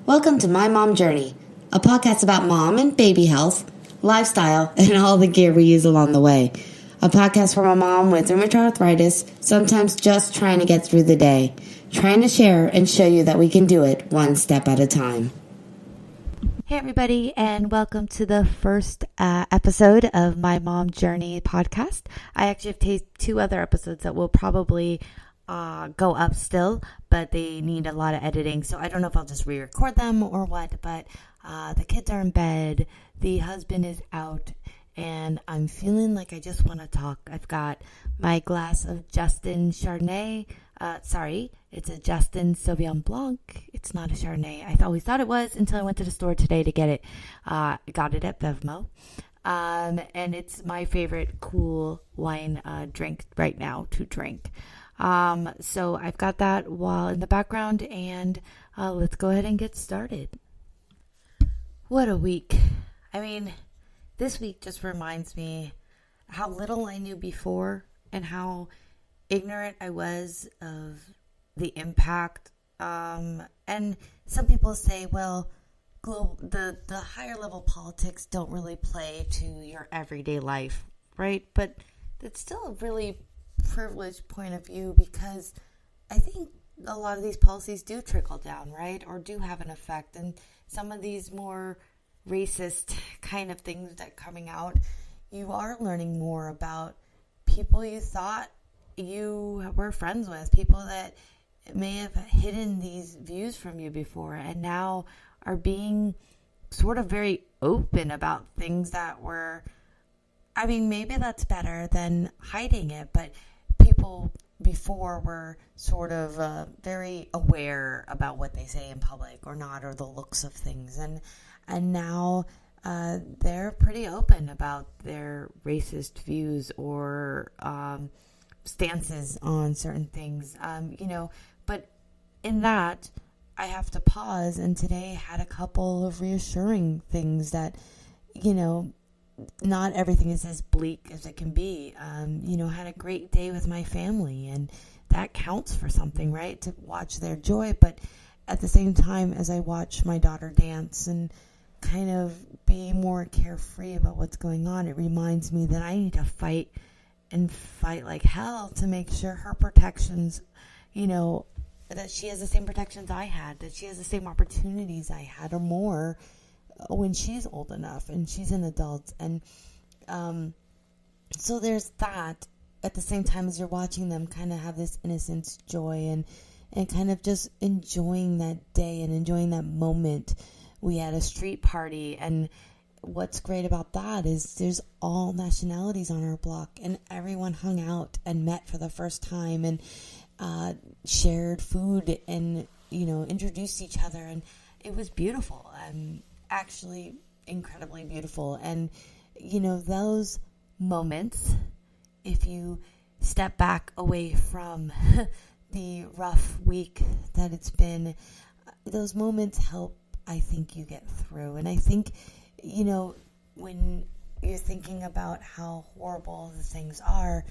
Welcome to My Mom Journey, a podcast about mom and baby health, lifestyle, and all the gear we use along the way. A podcast from a mom with rheumatoid arthritis, sometimes just trying to get through the day, trying to share and show you that we can do it one step at a time. Hey everybody, and welcome to the first episode of My Mom Journey podcast. I actually have taped 2 other episodes that will probably go up still, but they need a lot of editing, so I don't know if I'll just re-record them or what, but the kids are in bed, the husband is out, and I'm feeling like I just want to talk. I've got my glass of Justin Chardonnay. It's a Justin Sauvignon Blanc. It's not a Chardonnay. I always thought it was until I went to the store today to get it. Got it at Bevmo. And it's my favorite cool wine drink right now to drink. So I've got that while in the background, and let's go ahead and get started. What a week. I mean, this week just reminds me how little I knew before and how ignorant I was of the impact. And some people say, well, the higher level politics don't really play to your everyday life, right? But it's still a really privileged point of view, because I think a lot of these policies do trickle down, right? Or do have an effect. And some of these more racist kind of things that coming out, you are learning more about people you thought you were friends with, people that may have hidden these views from you before and now are being sort of very open about things that were, I mean, maybe that's better than hiding it, but people before were sort of very aware about what they say in public or not, or the looks of things, and now they're pretty open about their racist views or stances on certain things, but in that I have to pause, and today had a couple of reassuring things that, not everything is as bleak as it can be. Had a great day with my family, and that counts for something, right? To watch their joy. But at the same time, as I watch my daughter dance and kind of be more carefree about what's going on, it reminds me that I need to fight like hell to make sure her protections, that she has the same protections I had, that she has the same opportunities I had or more when she's old enough and she's an adult. And so there's that, at the same time as you're watching them kind of have this innocence, joy, and kind of just enjoying that day and enjoying that moment. We had a street party, and what's great about that is there's all nationalities on our block, and everyone hung out and met for the first time and shared food and, introduced each other. And it was beautiful, actually incredibly beautiful. And, those moments, if you step back away from the rough week that it's been, those moments help, I think, you get through. And I think, when you're thinking about how horrible the things are,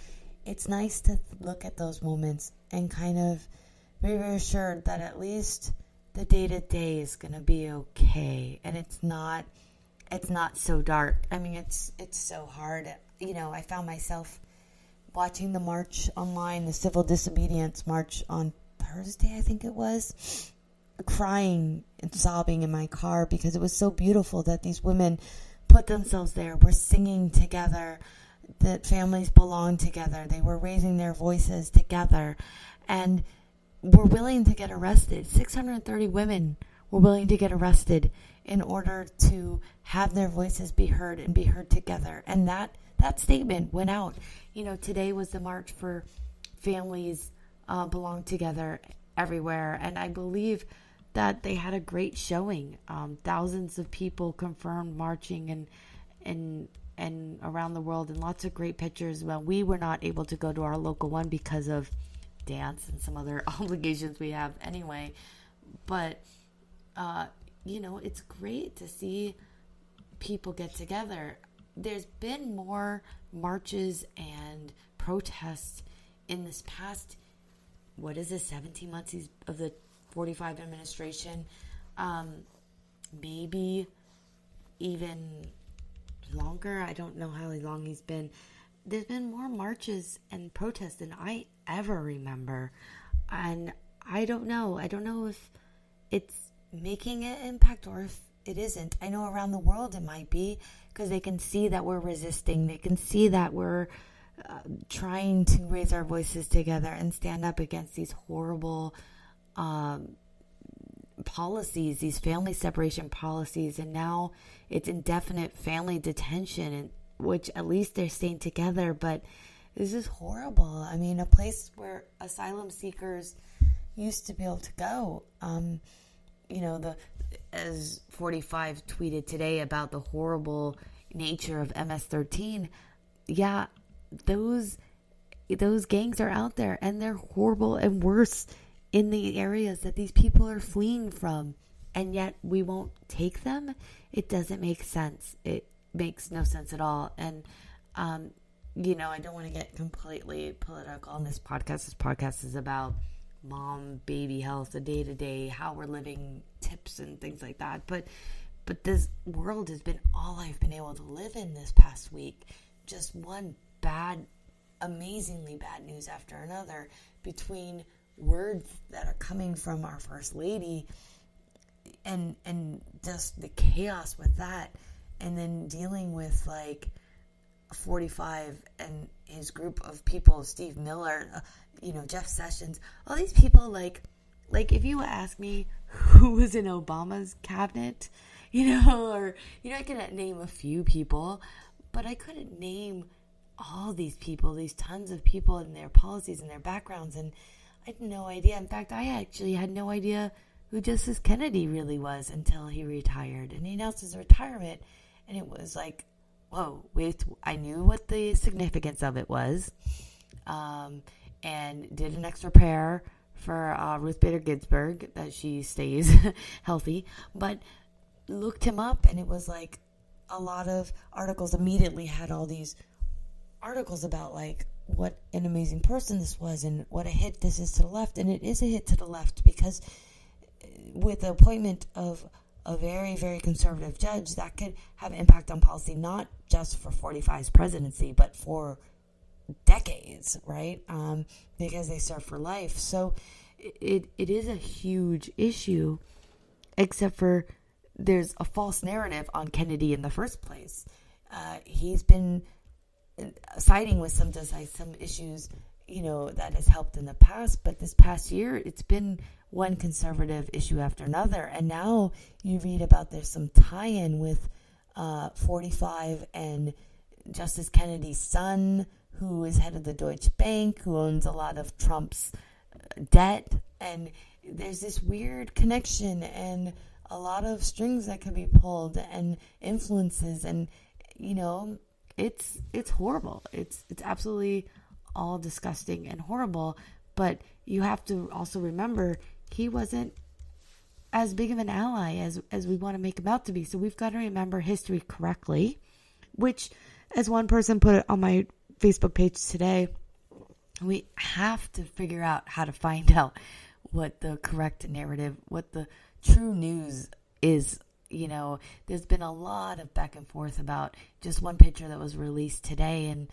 it's nice to look at those moments and kind of be reassured that at least the day-to-day is going to be okay. And it's not so dark. I mean, it's so hard. I found myself watching the march online, the civil disobedience march on Thursday, I think it was, crying and sobbing in my car, because it was so beautiful that these women put themselves there, were singing together, that families belong together, they were raising their voices together, and were willing to get arrested. 630 women were willing to get arrested in order to have their voices be heard and be heard together. And that statement went out. Today was the march for families belong together everywhere, and I believe that they had a great showing. Thousands of people confirmed marching and around the world, and lots of great pictures. Well, we were not able to go to our local one because of dance and some other obligations we have anyway. But, it's great to see people get together. There's been more marches and protests in this past, 17 months of the 45 administration. Maybe even longer. I don't know how long he's been. There's been more marches and protests than I ever remember. And I don't know. I don't know if it's making an impact or if it isn't. I know around the world it might be, because they can see that we're resisting. They can see that we're trying to raise our voices together and stand up against these horrible policies, these family separation policies. And now it's indefinite family detention, and which at least they're staying together. But this is horrible. I mean, a place where asylum seekers used to be able to go. As 45 tweeted today about the horrible nature of MS-13. Yeah, those gangs are out there, and they're horrible and worse in the areas that these people are fleeing from, and yet we won't take them. It doesn't make sense. It makes no sense at all. And I don't want to get completely political on this podcast. This podcast is about mom, baby health, the day-to-day, how we're living, tips and things like that. But this world has been all I've been able to live in this past week. Just one amazingly bad news after another, between words that are coming from our First Lady and just the chaos with that, and then dealing with 45 and his group of people, Steve Miller, Jeff Sessions, all these people, like if you ask me who was in Obama's cabinet, I can name a few people, but I couldn't name all these people, these tons of people and their policies and their backgrounds, and I had no idea. In fact, I actually had no idea who Justice Kennedy really was until he retired, and he announced his retirement, and it was like, whoa, wait, I knew what the significance of it was, and did an extra prayer for Ruth Bader Ginsburg that she stays healthy, but looked him up, and it was like a lot of articles immediately had all these articles about what an amazing person this was and what a hit this is to the left. And it is a hit to the left, because with the appointment of a very, very conservative judge, that could have impact on policy, not just for 45's presidency, but for decades, right? Because they serve for life. So it is a huge issue, except for there's a false narrative on Kennedy in the first place. He's been siding with some issues, that has helped in the past, but this past year, it's been one conservative issue after another. And now you read about there's some tie-in with 45 and Justice Kennedy's son, who is head of the Deutsche Bank, who owns a lot of Trump's debt. And there's this weird connection and a lot of strings that could be pulled and influences. And, it's horrible. It's absolutely all disgusting and horrible. But you have to also remember, he wasn't as big of an ally as we want to make him out to be. So we've got to remember history correctly, which, as one person put it on my Facebook page today, we have to figure out how to find out what the correct narrative, what the true news is. There's been a lot of back and forth about just one picture that was released today. And,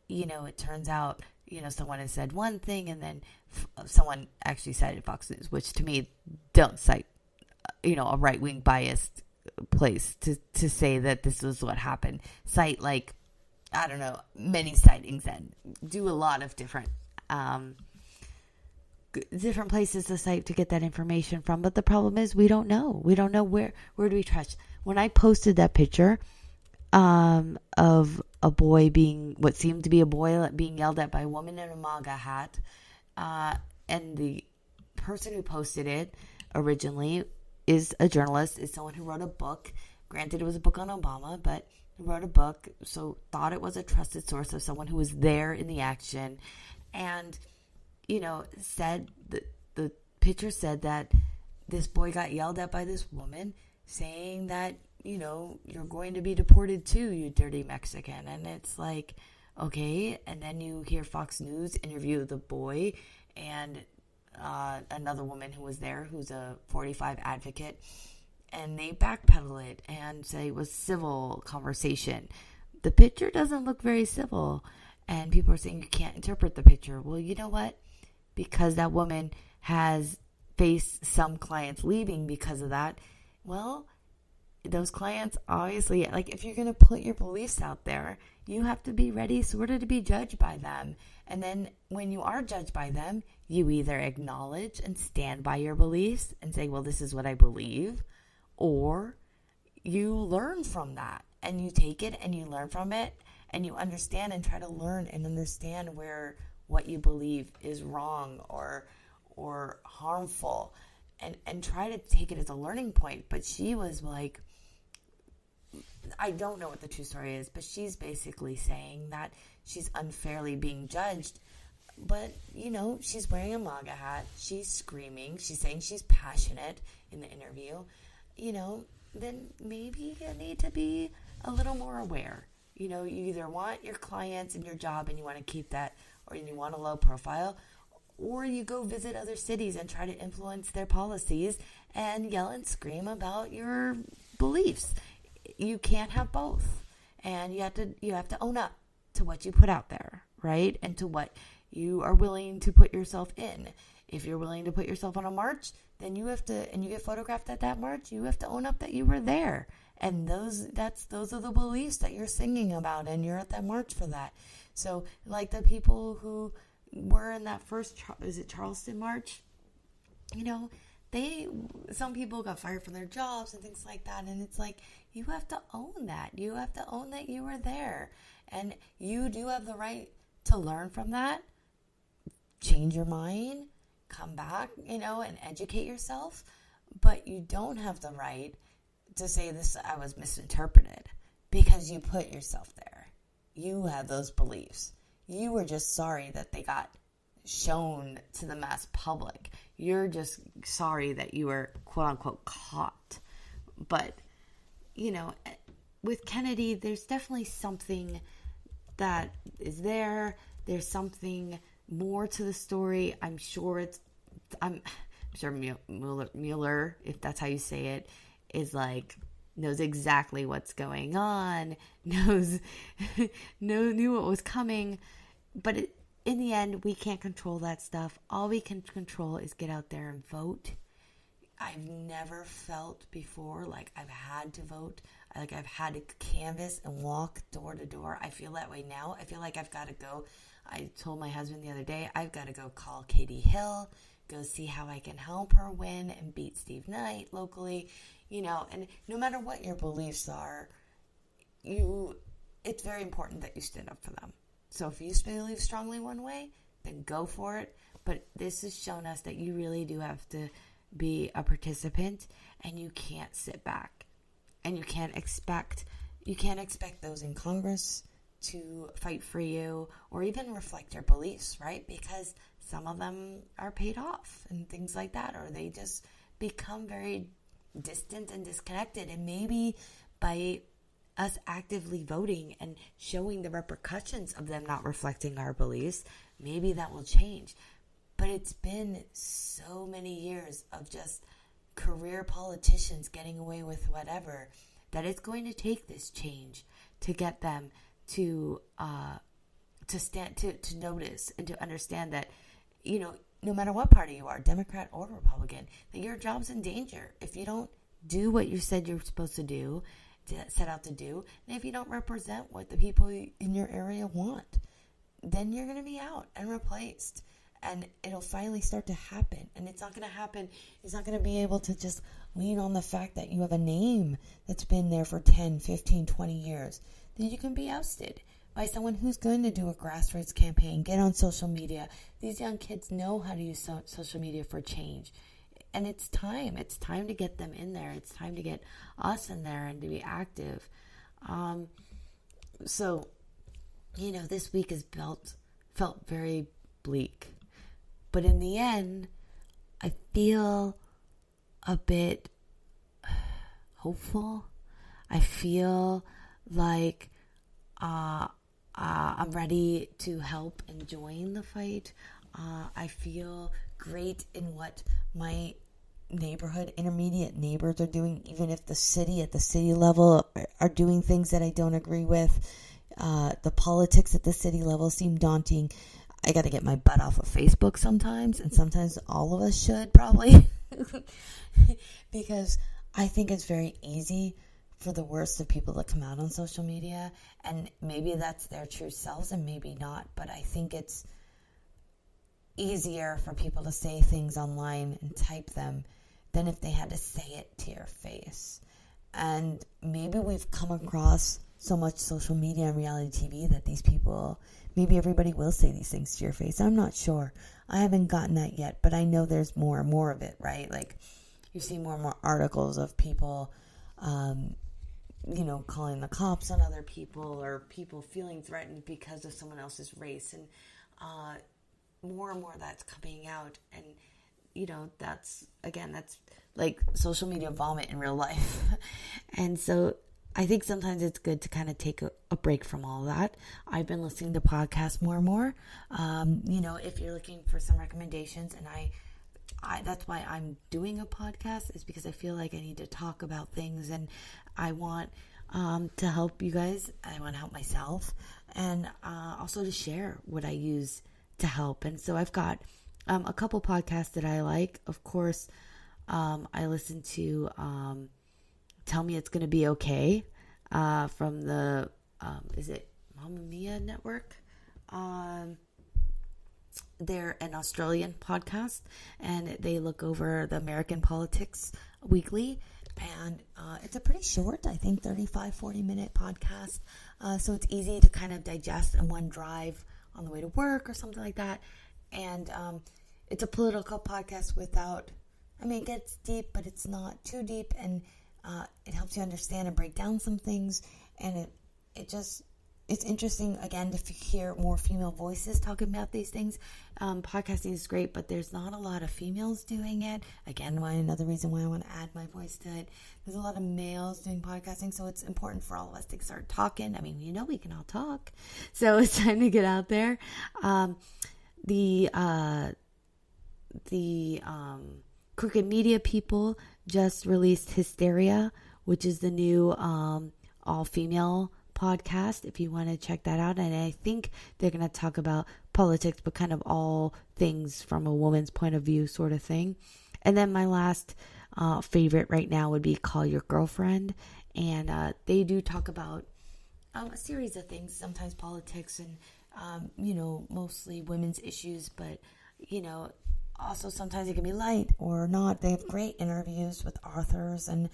it turns out, someone has said one thing, and then someone actually cited Fox News, which to me don't cite, a right-wing biased place to say that this is what happened. Cite many sightings, and do a lot of different places to cite to get that information from. But the problem is we don't know. We don't know where do we trust. When I posted that picture of a boy being, what seemed to be a boy being yelled at by a woman in a MAGA hat, and the person who posted it originally is a journalist, is someone who wrote a book. Granted, it was a book on Obama, but wrote a book, so thought it was a trusted source of someone who was there in the action, and said that the picture said that this boy got yelled at by this woman, saying that you're going to be deported too, you dirty Mexican. And it's like, okay. And then you hear Fox News interview the boy, and another woman who was there who's a 45 advocate, and they backpedal it and say it was civil conversation. The picture doesn't look very civil, and people are saying you can't interpret the picture. Well, you know what? Because that woman has faced some clients leaving because of that, well, those clients obviously, like, if you're going to put your beliefs out there, you have to be ready sort of to be judged by them. And then when you are judged by them, you either acknowledge and stand by your beliefs and say, well, this is what I believe, or you learn from that and you take it and you learn from it and you understand and try to learn and understand where what you believe is wrong or harmful, and try to take it as a learning point. But she was like, I don't know what the true story is, but she's basically saying that she's unfairly being judged. But, you know, she's wearing a MAGA hat. She's screaming. She's saying she's passionate in the interview. You know, then maybe you need to be a little more aware. You know, you either want your clients and your job and you want to keep that, or you want a low profile, or you go visit other cities and try to influence their policies and yell and scream about your beliefs. You can't have both. And you have to own up to what you put out there, right? And to what you are willing to put yourself in. If you're willing to put yourself on a march, then you have to, and you get photographed at that march, you have to own up that you were there. And those are the beliefs that you're singing about, and you're at that march for that. So, like the people who were in that first, is it Charleston march? You know, some people got fired from their jobs and things like that. And it's like, you have to own that. You have to own that you were there. And you do have the right to learn from that, change your mind, come back, you know, and educate yourself. But you don't have the right to say this, I was misinterpreted, because you put yourself there. You have those beliefs. You were just sorry that they got shown to the mass public. You're just sorry that you were, quote unquote, caught. But, you know, with Kennedy, there's definitely something that is there. There's something more to the story. I'm sure Mueller, if that's how you say it, is like, knows exactly what's going on, knew what was coming. But in the end, we can't control that stuff. All we can control is get out there and vote. I've never felt before like I've had to vote. Like I've had to canvass and walk door to door. I feel that way now. I feel like I've got to go. I told my husband the other day, I've got to go call Katie Hill, go see how I can help her win and beat Steve Knight locally. You know, and no matter what your beliefs are, it's very important that you stand up for them. So if you believe strongly one way, then go for it. But this has shown us that you really do have to be a participant, and you can't sit back. And you can't expect those in Congress to fight for you or even reflect your beliefs, right? Because some of them are paid off and things like that, or they just become very distant and disconnected. And maybe by us actively voting and showing the repercussions of them not reflecting our beliefs, maybe that will change. But it's been so many years of just career politicians getting away with whatever that it's going to take this change to get them to notice and to understand that, you know, no matter what party you are, Democrat or Republican, that your job's in danger if you don't do what you said you're supposed to do, set out to do, and if you don't represent what the people in your area want, then you're going to be out and replaced. And it'll finally start to happen. And it's not going to happen. It's not going to be able to just lean on the fact that you have a name that's been there for 10, 15, 20 years. Then you can be ousted by someone who's going to do a grassroots campaign, get on social media. These young kids know how to use social media for change. And it's time. It's time to get them in there. It's time to get us in there and to be active. So, you know, this week has felt very bleak. But in the end, I feel a bit hopeful. I feel like I'm ready to help and join the fight. I feel great in what my neighborhood, intermediate neighbors are doing, even if at the city level are doing things that I don't agree with. The politics at the city level seem daunting. I got to get my butt off of Facebook sometimes, and sometimes all of us should probably, because I think it's very easy for the worst of people to come out on social media, and maybe that's their true selves and maybe not, but I think it's easier for people to say things online and type them than if they had to say it to your face. And maybe we've come across so much social media and reality TV that these people, maybe everybody will say these things to your face. I'm not sure. I haven't gotten that yet, but I know there's more and more of it, right? Like, you see more and more articles of people, calling the cops on other people, or people feeling threatened because of someone else's race. And more and more that's coming out. And, that's like social media vomit in real life. And so I think sometimes it's good to kind of take a break from all that. I've been listening to podcasts more and more. If you're looking for some recommendations, and I that's why I'm doing a podcast, is because I feel like I need to talk about things, and I want to help you guys. I want to help myself, and also to share what I use to help. And so I've got a couple podcasts that I like. Of course, I listen to Tell Me It's Gonna Be Okay from the is it Mamma Mia Network? They're an Australian podcast, and they look over the American politics weekly. And it's a pretty short, I think 35-40 minute podcast, so it's easy to kind of digest in one drive on the way to work or something like that. And it's a political podcast it gets deep, but it's not too deep, and it helps you understand and break down some things. And it's interesting, again, to hear more female voices talking about these things. Podcasting is great, but there's not a lot of females doing it. Again, another reason why I want to add my voice to it. There's a lot of males doing podcasting, so it's important for all of us to start talking. We can all talk. So it's time to get out there. The Crooked Media people just released Hysteria, which is the new all-female podcast, if you want to check that out. And I think they're going to talk about politics, but kind of all things from a woman's point of view sort of thing. And then my last favorite right now would be Call Your Girlfriend. And they do talk about a series of things, sometimes politics and, mostly women's issues, but, also sometimes it can be light or not. They have great interviews with authors. And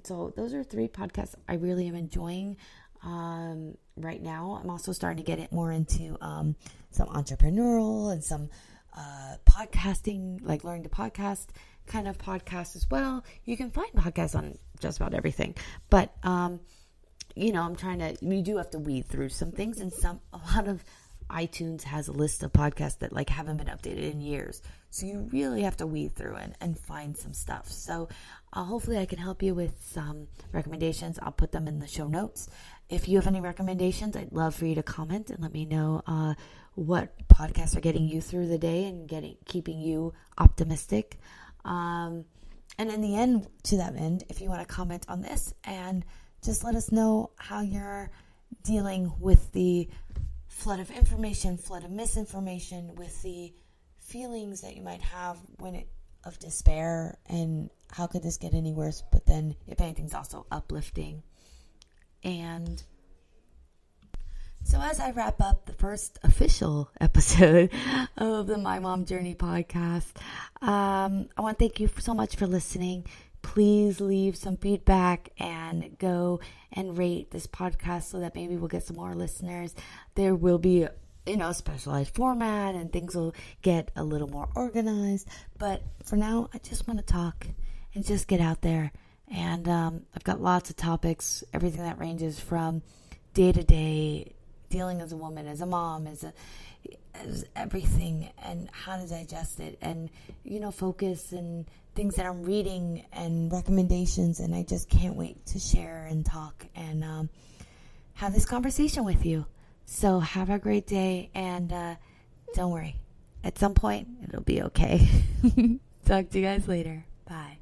so those are 3 podcasts I really am enjoying right now. I'm also starting to get it more into some entrepreneurial and some podcasting, like learning to podcast kind of podcasts as well. You can find podcasts on just about everything, but I'm we do have to weed through some things, and a lot of iTunes has a list of podcasts that haven't been updated in years. So you really have to weed through and find some stuff. So hopefully I can help you with some recommendations. I'll put them in the show notes. If you have any recommendations, I'd love for you to comment and let me know what podcasts are getting you through the day and keeping you optimistic. And in the end, to that end, if you want to comment on this and just let us know how you're dealing with the flood of information, flood of misinformation, with the feelings that you might have of despair, and how could this get any worse? But then, if anything's also uplifting. And so as I wrap up the first official episode of the My Mom Journey podcast, I want to thank you so much for listening. Please leave some feedback and go and rate this podcast so that maybe we'll get some more listeners. There will be a specialized format, and things will get a little more organized. But for now, I just want to talk and just get out there. And I've got lots of topics, everything that ranges from day-to-day, dealing as a woman, as a mom, as everything, and how to digest it, and, focus, and things that I'm reading, and recommendations. And I just can't wait to share and talk and have this conversation with you. So have a great day, and don't worry, at some point, it'll be okay. Talk to you guys later. Bye.